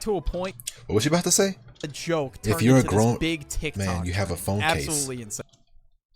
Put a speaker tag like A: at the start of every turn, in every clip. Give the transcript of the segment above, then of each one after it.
A: to a point.
B: What was you about to say?
A: A joke.
B: If you're a
A: into
B: grown
A: this big TikTok,
B: man, you have a phone case.
A: Absolutely insane.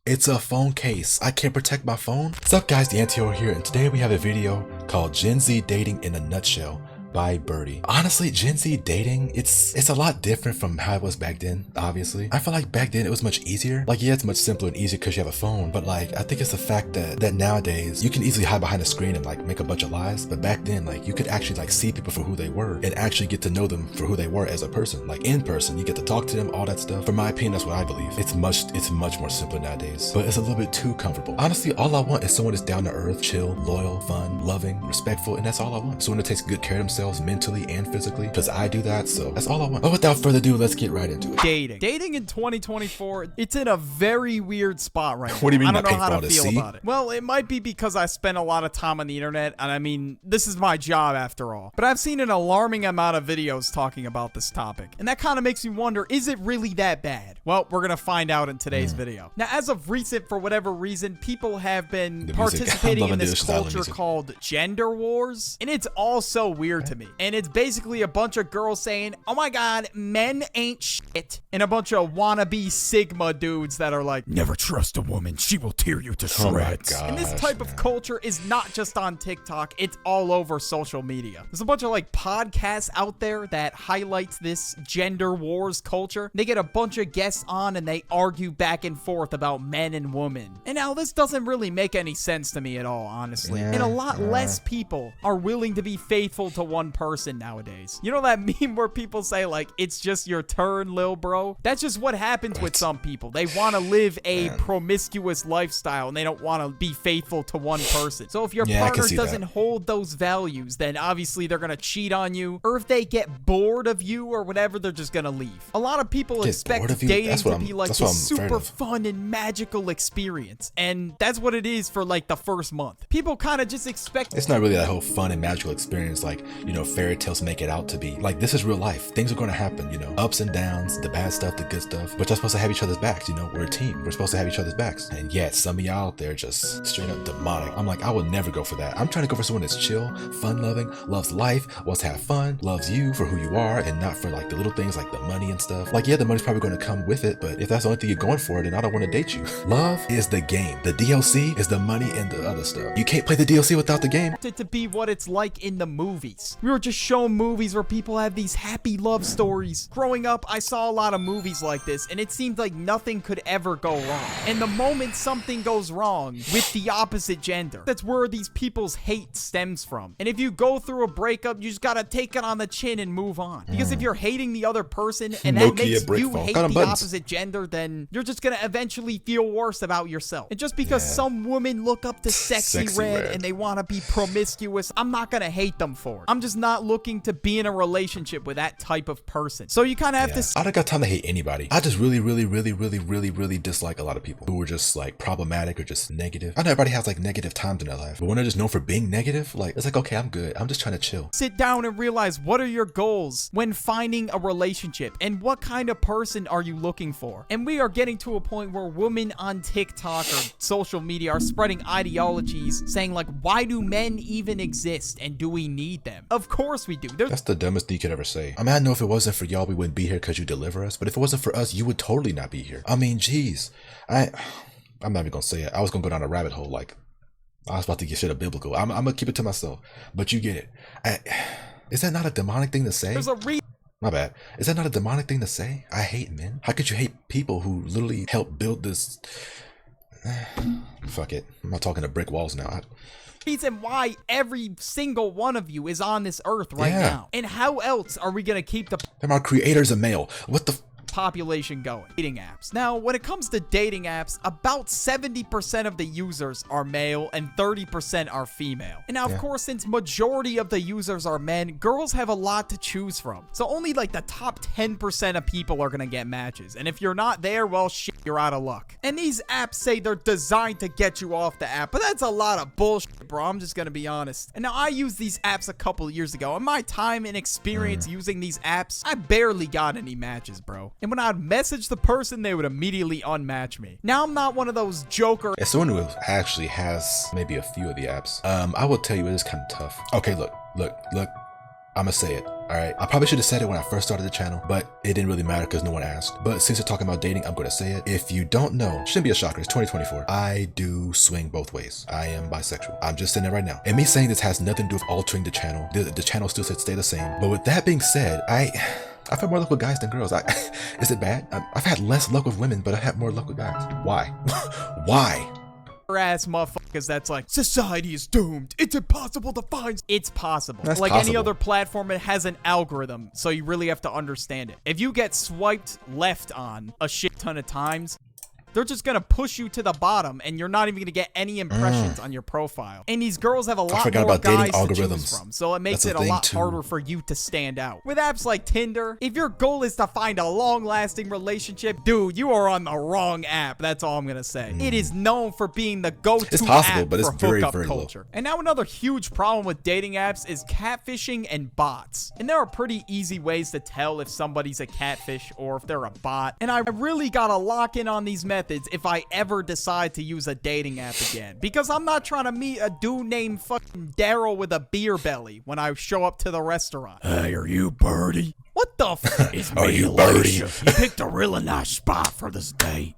B: It's a phone case. I can't protect my phone. What's up, guys? The Antio here, and today we have a video called Gen Z Dating in a Nutshell by Birdie. Honestly, Gen Z dating, it's a lot different from how it was back then, obviously. I feel like back then it was much easier. Like, yeah, it's much simpler and easier because you have a phone, but like, I think it's the fact that nowadays you can easily hide behind a screen and like make a bunch of lies, but back then, like, you could actually like see people for who they were and actually get to know them for who they were as a person. Like, in person, you get to talk to them, all that stuff. For my opinion, that's what I believe. It's much more simpler nowadays, but it's a little bit too comfortable. Honestly, all I want is someone that's down to earth, chill, loyal, fun, loving, respectful, and that's all I want. Someone that takes good care of themselves mentally and physically, because I do that, so that's all I want. But without further ado, let's get right into it.
A: Dating in 2024, it's in a very weird spot right now.
B: What do you mean?
A: I don't know how to feel about it. Well, it might be because I spend a lot of time on the internet, and I mean, this is my job after all. But I've seen an alarming amount of videos talking about this topic, and that kind of makes me wonder, is it really that bad? Well, we're gonna find out in today's video. Now, as of recent, for whatever reason, people have been participating in this culture called gender wars, and it's all so weird to me. And it's basically a bunch of girls saying, oh my god, men ain't shit, and a bunch of wannabe Sigma dudes that are like, never trust a woman, she will tear you to shreds. And this type of culture is not just on TikTok, it's all over social media. There's a bunch of like podcasts out there that highlights this gender wars culture. They get a bunch of guests on and they argue back and forth about men and women. And now this doesn't really make any sense to me at all, honestly. And a lot less people are willing to be faithful to one person nowadays. You know that meme where people say like, it's just your turn, lil bro? That's just what happens with some people. They want to live a promiscuous lifestyle and they don't want to be faithful to one person. So if your partner doesn't hold those values, then obviously they're going to cheat on you, or if they get bored of you or whatever, they're just going to leave. A lot of people expect dating to be like this super fun and magical experience, and that's what it is for like the first month. People kind of just expect
B: it's not really that whole fun and magical experience like, you know, fairy tales make it out to be. Like, this is real life. Things are going to happen, you know, ups and downs, the bad stuff, the good stuff, but you're supposed to have each other's backs. You know, we're a team, we're supposed to have each other's backs. And yet some of y'all out there just straight up demonic. I'm like, I would never go for that. I'm trying to go for someone that's chill, fun loving, loves life, wants to have fun, loves you for who you are, and not for like the little things like the money and stuff. Like, yeah, the money's probably going to come with it, but if that's the only thing you're going for, then I don't want to date you. Love is the game. The DLC is the money and the other stuff. You can't play the DLC without the game.
A: It to be what it's like in the movies. We were just shown movies where people have these happy love stories. Growing up, I saw a lot of movies like this, and it seemed like nothing could ever go wrong. And the moment something goes wrong with the opposite gender, that's where these people's hate stems from. And if you go through a breakup, you just gotta take it on the chin and move on. Because if you're hating the other person and that makes you hate the opposite gender, then you're just gonna eventually feel worse about yourself. And just because some women look up to sexy red and they want to be promiscuous, I'm not gonna hate them for it. I'm just not looking to be in a relationship with that type of person. So you kind of have to.
B: I don't got time to hate anybody. I just really dislike a lot of people who are just like problematic or just negative. I know everybody has like negative times in their life, but when they're just known for being negative, like, it's like, okay, I'm good. I'm just trying to chill.
A: Sit down and realize, what are your goals when finding a relationship, and what kind of person are you looking for? And we are getting to a point where women on TikTok or social media are spreading ideologies saying like, why do men even exist, and do we need them? Of course we do.
B: That's the dumbest thing you could ever say. I mean, I know if it wasn't for y'all, we wouldn't be here because you deliver us, but if it wasn't for us, you would totally not be here. I mean, geez, I'm not even gonna say it. I was gonna go down a rabbit hole. Like, I was about to get shit up biblical. I'm gonna keep it to myself, but you get it. Is that not a demonic thing to say?
A: There's a reason.
B: My bad. Is that not a demonic thing to say? I hate men. How could you hate people who literally helped build this? Fuck it. I'm not talking to brick walls now.
A: Reason why every single one of you is on this earth right now. And how else are we gonna keep the
B: our creators a male? What the
A: population going? Dating apps. Now, when it comes to dating apps, about 70% of the users are male and 30% are female. And now, of course, since majority of the users are men, girls have a lot to choose from. So only like the top 10% of people are gonna get matches. And if you're not there, well, shit, you're out of luck. And these apps say they're designed to get you off the app, but that's a lot of bullshit, bro. I'm just gonna be honest. And now, I used these apps a couple years ago. In my time and experience using these apps, I barely got any matches, bro. And when I'd message the person, they would immediately unmatch me. Now, I'm not one of those joker.
B: As someone who actually has maybe a few of the apps, I will tell you it is kind of tough. Okay, look. I'ma say it. Alright, I probably should have said it when I first started the channel, but it didn't really matter because no one asked. But since we're talking about dating, I'm gonna say it. If you don't know, shouldn't be a shocker, it's 2024. I do swing both ways. I am bisexual. I'm just saying it right now. And me saying this has nothing to do with altering the channel. The channel still should stay the same. But with that being said, I've had more luck with guys than girls. Is it bad? I've had less luck with women, but I have more luck with guys. Why? Why?
A: Ass motherfuckers that's like, society is doomed, it's impossible to find. It's possible.
B: That's
A: like
B: possible.
A: any other platform, it has an algorithm, so you really have to understand it. If you get swiped left on a shit ton of times, they're just gonna push you to the bottom, and you're not even gonna get any impressions on your profile. And these girls have a lot more guys to choose from, so it makes it a lot harder for you to stand out. With apps like Tinder, if your goal is to find a long-lasting relationship, dude, you are on the wrong app. That's all I'm gonna say. It is known for being the go-to app for hookup culture. And now another huge problem with dating apps is catfishing and bots. And there are pretty easy ways to tell if somebody's a catfish or if they're a bot. And I really gotta lock in on these methods if I ever decide to use a dating app again, because I'm not trying to meet a dude named fucking Daryl with a beer belly when I show up to the restaurant. Hey, are you Birdie? What the fuck is me,
B: you Birdie?
A: You picked a really nice spot for this date.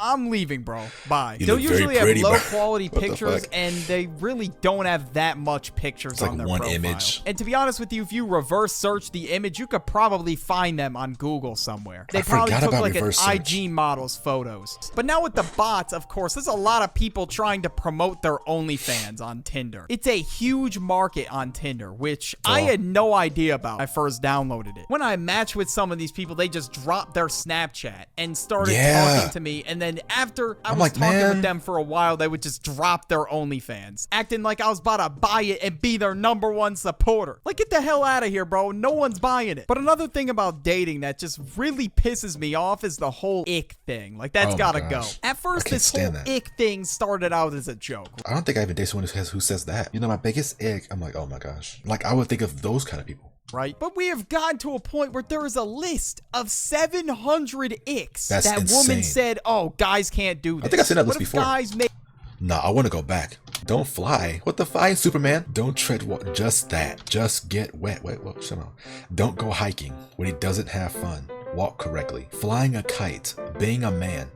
A: I'm leaving, bro. Bye. They'll usually have low quality pictures, and they really don't have that much pictures on their profile. Image. And to be honest with you, if you reverse search the image, you could probably find them on Google somewhere. They probably took like an IG model's photos. But now with the bots, of course, there's a lot of people trying to promote their OnlyFans on Tinder. It's a huge market on Tinder, which I had no idea about when I first downloaded it. When I matched with some of these people, they just dropped their Snapchat and started talking to me, and then after I was talking with them for a while, they would just drop their OnlyFans, acting like I was about to buy it and be their #1 supporter. Like, get the hell out of here, bro. No one's buying it. But another thing about dating that just really pisses me off is the whole ick thing. Like, that's gotta go. At first, this whole ick thing started out as a joke.
B: I don't think I even date someone who says that. You know, my biggest ick, I'm like, oh my gosh. Like, I would think of those kind of people.
A: Right? But we have gotten to a point where there is a list of 700 icks
B: that
A: woman said, oh, guys can't do this.
B: I think I've seen that list before.
A: Guys
B: Nah, I want to go back. Don't fly. What the fly, Superman? Don't tread water. Just that. Just get wet. Wait, shut up. Don't go hiking when he doesn't have fun. Walk correctly. Flying a kite. Being a man.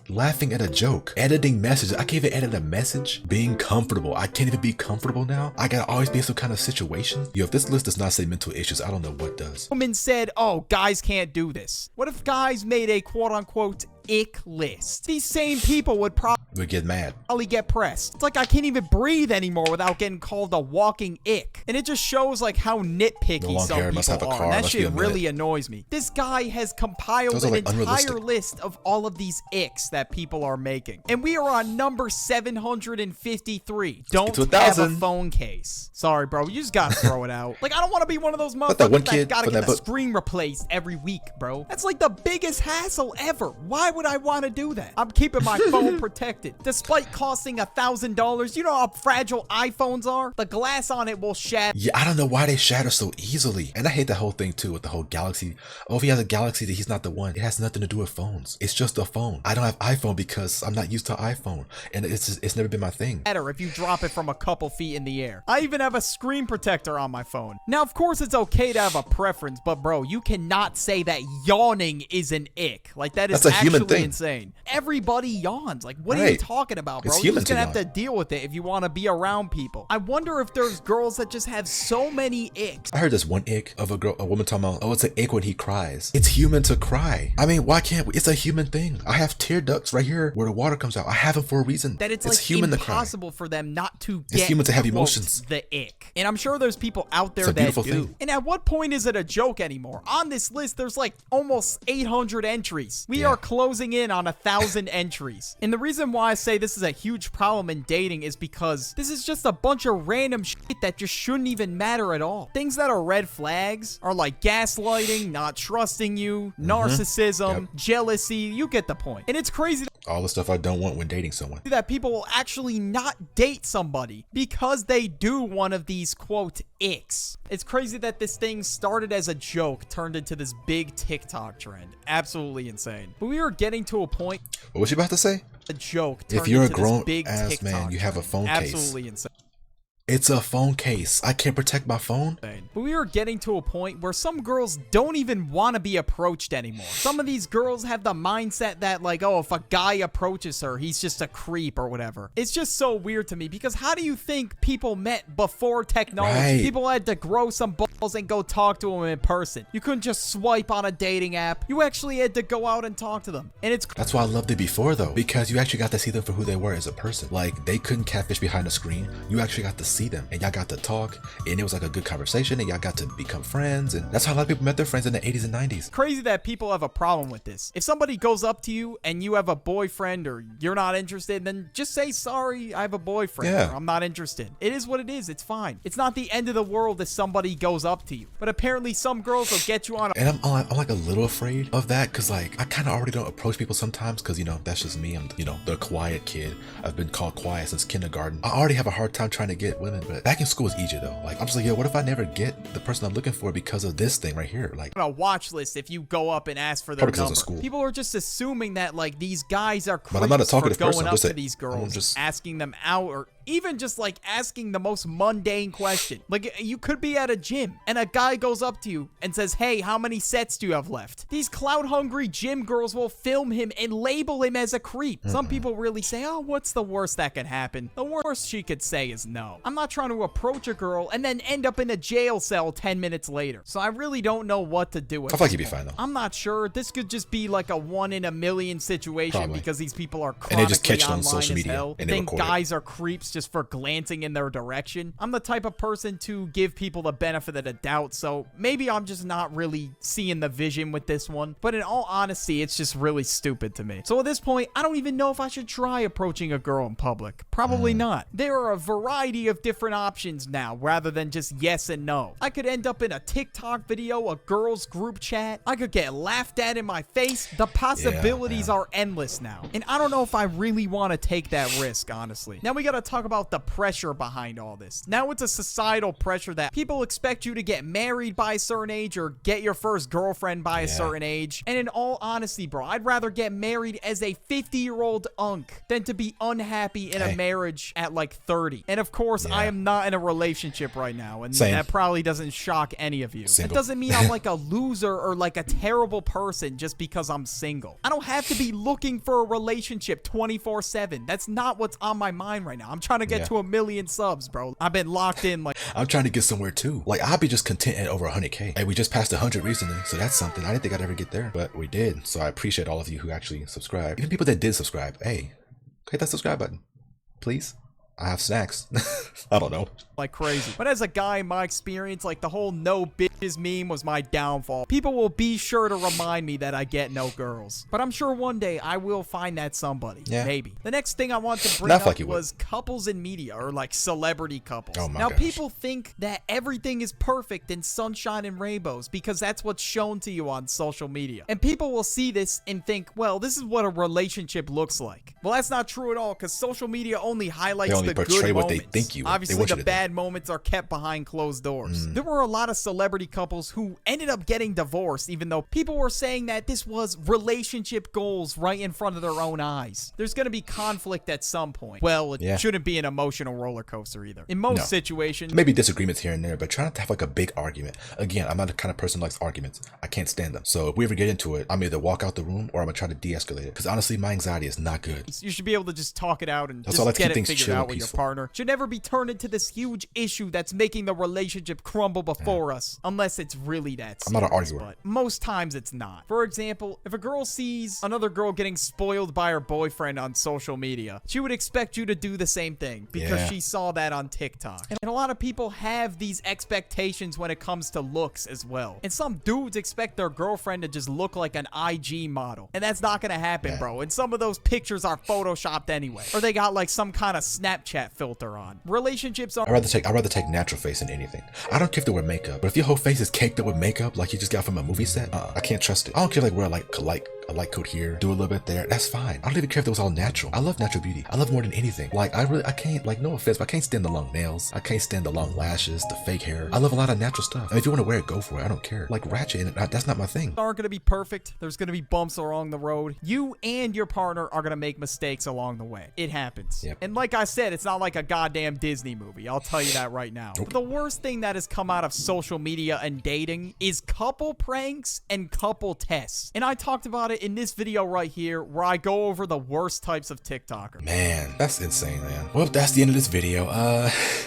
B: Laughing at a joke, editing messages. I can't even edit a message. Being comfortable. I can't even be comfortable now. I gotta always be in some kind of situation. Yo, if this list does not say mental issues, I don't know what does.
A: Woman said, oh, guys can't do this. What if guys made a quote-unquote ick list? These same people would probably
B: get mad.
A: Get pressed. It's like I can't even breathe anymore without getting called a walking ick. And it just shows like how nitpicky some people are. That shit really annoys me. This guy has compiled an entire list of all of these icks that people are making. And we are on number 753. Don't have a phone case. Sorry, bro. You just gotta throw it out. Like, I don't want to be one of those motherfuckers that gotta get the screen replaced every week, bro. That's like the biggest hassle ever. Why would I want to do that? I'm keeping my phone protected. Despite costing $1,000, you know how fragile iPhones are? The glass on it will shatter.
B: Yeah, I don't know why they shatter so easily. And I hate the whole thing too with the whole Galaxy. Oh, if he has a Galaxy, then he's not the one. It has nothing to do with phones. It's just a phone. I don't have iPhone because I'm not used to iPhone, and it's never been my thing.
A: Better if you drop it from a couple feet in the air. I even have a screen protector on my phone. Now, of course, it's okay to have a preference, but bro, you cannot say that yawning is an ick. Like, that is actually insane. Everybody yawns. Like, what are you talking about, bro? You're just gonna have to deal with it if you want to be around people. I wonder if there's girls that just have so many icks.
B: I heard this one ick of a woman talking about, oh, it's an ick when he cries. It's human to cry. I mean, why can't we? It's a human thing. I have tear ducts right here where the water comes out. I have them for a reason.
A: That it's like human impossible for them not to get,
B: it's human to have emotions.
A: The ick. And I'm sure there's people out there that do. Thing. And at what point is it a joke anymore? On this list, there's like almost 800 entries. We are closing in on 1,000 entries. And the reason why I say this is a huge problem in dating is because this is just a bunch of random shit that just shouldn't even matter at all. Things that are red flags are like gaslighting, not trusting you, narcissism, jealousy. You get the point. And it's crazy.
B: All the stuff I don't want when dating someone.
A: That people will actually not date somebody because they do one of these quote icks. It's crazy that this thing started as a joke, turned into this big TikTok trend. Absolutely insane. But we are getting to a point.
B: What was you about to say?
A: A joke.
B: If you're a grown ass man, you have a phone case.
A: Absolutely insane.
B: It's a phone case. I can't protect my phone.
A: But we are getting to a point where some girls don't even want to be approached anymore. Some of these girls have the mindset that like, oh, if a guy approaches her, he's just a creep or whatever. It's just so weird to me because how do you think people met before technology?
B: Right.
A: People had to grow some balls and go talk to them in person. You couldn't just swipe on a dating app. You actually had to go out and talk to them. And
B: that's why I loved it before though, because you actually got to see them for who they were as a person. Like they couldn't catfish behind a screen. You actually got to see them and y'all got to talk and it was like a good conversation and y'all got to become friends. And that's how a lot of people met their friends in the 80s and 90s.
A: Crazy that people have a problem with this. If somebody goes up to you and you have a boyfriend or you're not interested, then just say, sorry, I have a boyfriend.
B: Yeah.
A: Or I'm not interested. It is what it is. It's fine. It's not the end of the world if somebody goes up to you. But apparently some girls will get you on.
B: And I'm like a little afraid of that because like I kind of already don't approach people sometimes because, you know, that's just me. I'm, you know, the quiet kid. I've been called quiet since kindergarten. I already have a hard time trying to get women, but back in school was easier though. Like I'm just like, yo, what if I never get the person I'm looking for because of this thing right here? Like
A: on a watch list if you go up and ask for their number.
B: School.
A: People are just assuming that like these guys are creeps
B: but I'm not a talkative
A: for going
B: person.
A: up to these girls,
B: just
A: asking them out, or even just like asking the most mundane question. Like you could be at a gym and a guy goes up to you and says, hey, how many sets do you have left? These clout hungry gym girls will film him and label him as a creep. Some people really say, oh, what's the worst that could happen? The worst she could say is no. I'm not trying to approach a girl and then end up in a jail cell 10 minutes later. So I really don't know what to do with it.
B: I feel like you'd be fine though.
A: I'm not sure. This could just be like a 1 in a million situation. Probably. Because these people are chronically
B: and they just catch it on social media
A: hell.
B: and
A: they
B: think
A: guys are creeps just for glancing in their direction. I'm the type of person to give people the benefit of the doubt, so maybe I'm just not really seeing the vision with this one. But in all honesty, it's just really stupid to me. So at this point, I don't even know if I should try approaching a girl in public. Probably not. There are a variety of different options now rather than just yes and no. I could end up in a TikTok video, a girls group chat. I could get laughed at in my face. The possibilities are endless now. And I don't know if I really want to take that risk, honestly. Now we got to talk about the pressure behind all this. Now it's a societal pressure that people expect you to get married by a certain age or get your first girlfriend by a certain age. And in all honesty, bro, I'd rather get married as a 50-year-old unk than to be unhappy in a marriage at like 30. And of course, I am not in a relationship right now. And that probably doesn't shock any of you. It doesn't mean I'm like a loser or like a terrible person just because I'm single. I don't have to be looking for a relationship 24/7. That's not what's on my mind right now. I'm trying to get to 1 million subs, bro. I've been locked in like
B: I'm trying to get somewhere too. Like I'll be just content at over 100K. Hey, we just passed 100 recently, so that's something. I didn't think I'd ever get there, but we did. So I appreciate all of you who actually subscribed. Even people that did subscribe. Hey, hit that subscribe button, please. I have snacks. I don't know.
A: Like crazy. But as a guy, in my experience, like the whole no bitches meme was my downfall. People will be sure to remind me that I get no girls. But I'm sure one day I will find that somebody. Yeah. Maybe. The next thing I want to bring up was couples in media, or like celebrity couples.
B: Oh my
A: gosh.
B: Now
A: people think that everything is perfect and sunshine and rainbows because that's what's shown to you on social media. And people will see this and think, well, this is what a relationship looks like. Well, that's not true at all because social media only highlights the good
B: what
A: moments.
B: they think you
A: Obviously, the bad moments are kept behind closed doors. There were a lot of celebrity couples who ended up getting divorced, even though people were saying that this was relationship goals right in front of their own eyes. There's going to be conflict at some point. Well, it shouldn't be an emotional roller coaster either. In most situations,
B: maybe disagreements here and there, but try not to have like a big argument. Again, I'm not the kind of person who likes arguments. I can't stand them. So if we ever get into it, I'm either walk out the room or I'm gonna try to de-escalate it. Because honestly, my anxiety is not good.
A: You should be able to just talk it out and just get it figured out with your partner. Should never be turned into this huge issue that's making the relationship crumble before us, unless it's really that serious.
B: I'm not an arguer.
A: But most times it's not. For example, if a girl sees another girl getting spoiled by her boyfriend on social media, she would expect you to do the same thing because she saw that on TikTok. And a lot of people have these expectations when it comes to looks as well. And some dudes expect their girlfriend to just look like an IG model. And that's not gonna happen, bro. And some of those pictures are photoshopped anyway. Or they got like some kind of Snapchat filter on. Relationships are—
B: I'd rather take natural face than anything. I don't care if they wear makeup, but if your whole face is caked up with makeup like you just got from a movie set, I can't trust it. I don't care like wear like a light coat here, do a little bit there. That's fine. I don't even care if it was all natural. I love natural beauty. I love more than anything. Like I can't, like, no offense, but I can't stand the long nails. I can't stand the long lashes, the fake hair. I love a lot of natural stuff. I mean, if you want to wear it, go for it. I don't care. Like Ratchet, and that's not my thing.
A: Aren't going to be perfect. There's going to be bumps along the road. You and your partner are going to make mistakes along the way. It happens.
B: Yep.
A: And like I said, it's not like a goddamn Disney movie. I'll tell you that right now.
B: Nope.
A: But the worst thing that has come out of social media and dating is couple pranks and couple tests. And I talked about it in this video right here where I go over the worst types of TikTokers.
B: Man, that's insane, man. Well, that's the end of this video.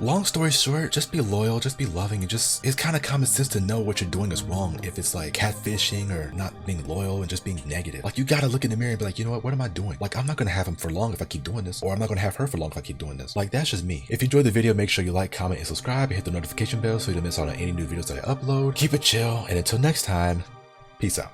B: Long story short, just be loyal, just be loving, and just, it's kind of common sense to know what you're doing is wrong. If it's like catfishing or not being loyal and just being negative. Like, you gotta look in the mirror and be like, you know what am I doing? Like, I'm not gonna have him for long if I keep doing this, or I'm not gonna have her for long if I keep doing this. Like, that's just me. If you enjoyed the video, make sure you like, comment, and subscribe, and hit the notification bell so you don't miss out on any new videos that I upload. Keep it chill, and until next time, peace out.